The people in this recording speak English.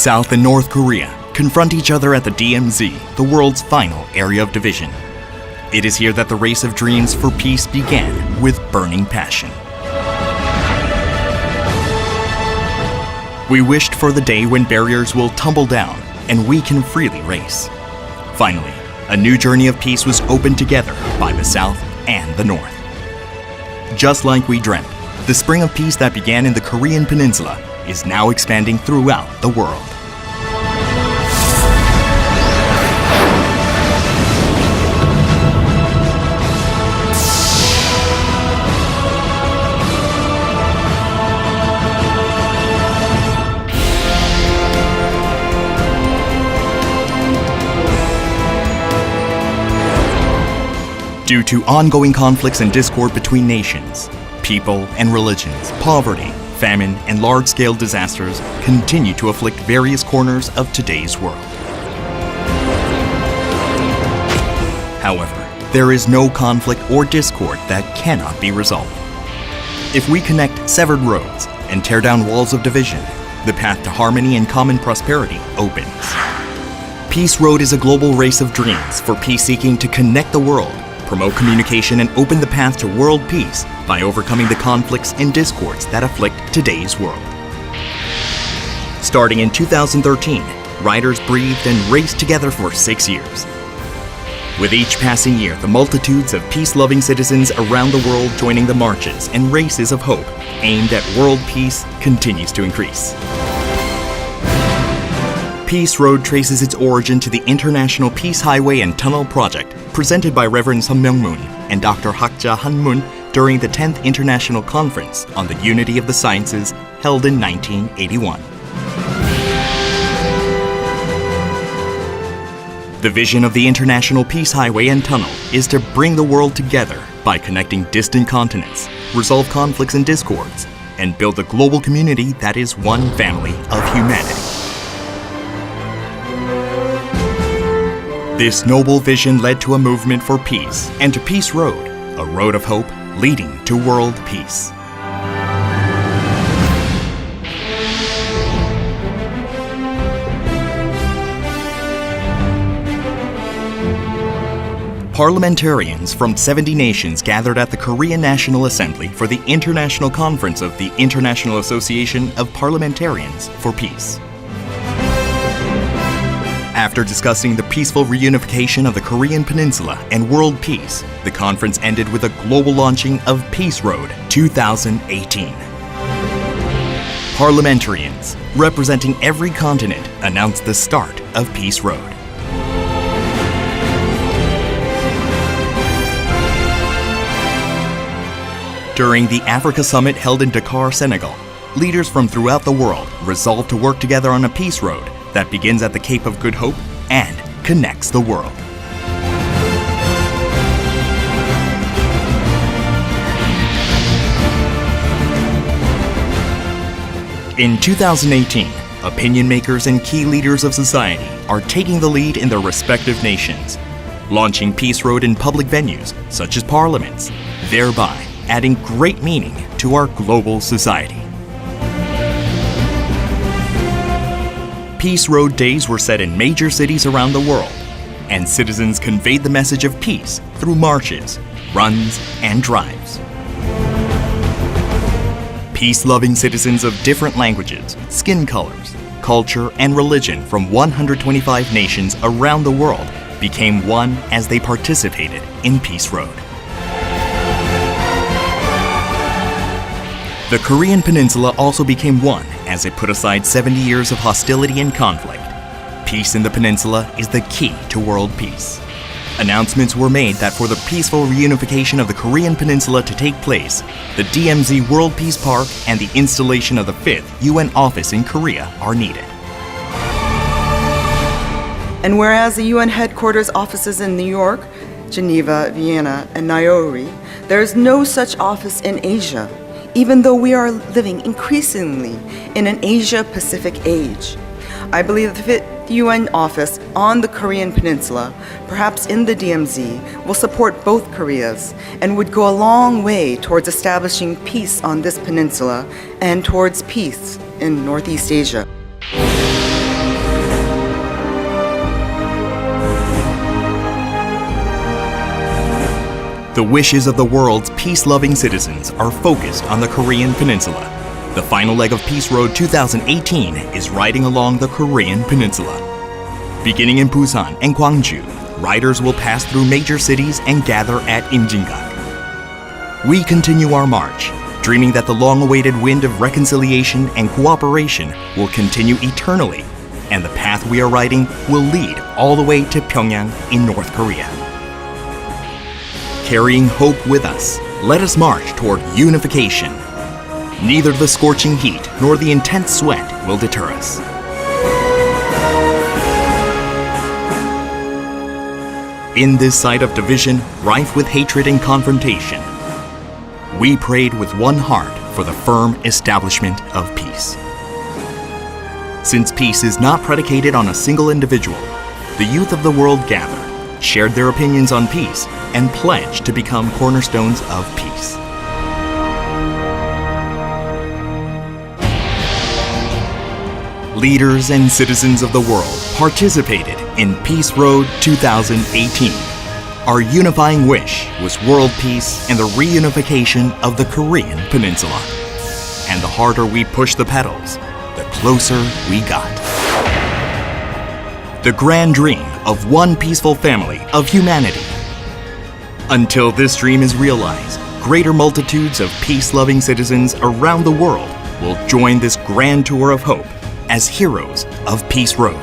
South and North Korea confront each other at the DMZ, the world's final area of division. It is here that the race of dreams for peace began with burning passion. We wished for the day when barriers will tumble down and we can freely race. Finally, a new journey of peace was opened together by the South and the North. Just like we dreamt, the spring of peace that began in the Korean Peninsula is now expanding throughout the world. Due to ongoing conflicts and discord between nations, people and religions, poverty, famine, and large-scale disasters continue to afflict various corners of today's world. However, there is no conflict or discord that cannot be resolved. If we connect severed roads and tear down walls of division, the path to harmony and common prosperity opens. Peace Road is a global race of dreams for peace seeking to connect the world, promote communication, and open the path to world peace by overcoming the conflicts and discords that afflict today's world. Starting in 2013, riders breathed and raced together for 6 years. With each passing year, the multitudes of peace-loving citizens around the world joining the marches and races of hope aimed at world peace continues to increase. Peace Road traces its origin to the International Peace Highway and Tunnel Project, presented by Reverend Sun Myung-moon and Dr. Hakja Han-moon during the 10th International Conference on the Unity of the Sciences held in 1981. The vision of the International Peace Highway and Tunnel is to bring the world together by connecting distant continents, resolve conflicts and discords, and build a global community that is one family of humanity. This noble vision led to a movement for peace and to Peace Road, a road of hope leading to world peace. Parliamentarians from 70 nations gathered at the Korean National Assembly for the International Conference of the International Association of Parliamentarians for Peace. After discussing the peaceful reunification of the Korean Peninsula and world peace, the conference ended with a global launching of Peace Road 2018. Parliamentarians, representing every continent, announced the start of Peace Road. During the Africa Summit held in Dakar, Senegal, leaders from throughout the world resolved to work together on a peace road that begins at the Cape of Good Hope and connects the world. In 2018, opinion makers and key leaders of society are taking the lead in their respective nations, launching Peace Road in public venues such as parliaments, thereby adding great meaning to our global society. Peace Road Days were set in major cities around the world, and citizens conveyed the message of peace through marches, runs, and drives. Peace-loving citizens of different languages, skin colors, culture, and religion from 125 nations around the world became one as they participated in Peace Road. The Korean Peninsula also became one as it put aside 70 years of hostility and conflict. Peace in the peninsula is the key to world peace. Announcements were made that for the peaceful reunification of the Korean Peninsula to take place, the DMZ World Peace Park and the installation of the 5th UN office in Korea are needed. And whereas the UN headquarters offices in New York, Geneva, Vienna, and Nairobi, there is no such office in Asia, even though we are living increasingly in an Asia-Pacific age. I believe the 5th UN office on the Korean Peninsula, perhaps in the DMZ, will support both Koreas and would go a long way towards establishing peace on this peninsula and towards peace in Northeast Asia. The wishes of the world's peace-loving citizens are focused on the Korean Peninsula. The final leg of Peace Road 2018 is riding along the Korean Peninsula. Beginning in Busan and Gwangju, riders will pass through major cities and gather at Imjinggak. We continue our march, dreaming that the long-awaited wind of reconciliation and cooperation will continue eternally, and the path we are riding will lead all the way to Pyongyang in North Korea. Carrying hope with us, let us march toward unification. Neither the scorching heat nor the intense sweat will deter us. In this site of division, rife with hatred and confrontation, we prayed with one heart for the firm establishment of peace. Since peace is not predicated on a single individual, the youth of the world gathered, shared their opinions on peace, and pledged to become cornerstones of peace. Leaders and citizens of the world participated in Peace Road 2018. Our unifying wish was world peace and the reunification of the Korean Peninsula. And the harder we pushed the pedals, the closer we got. The grand dream of one peaceful family of humanity. Until this dream is realized, greater multitudes of peace-loving citizens around the world will join this grand tour of hope as heroes of Peace Road.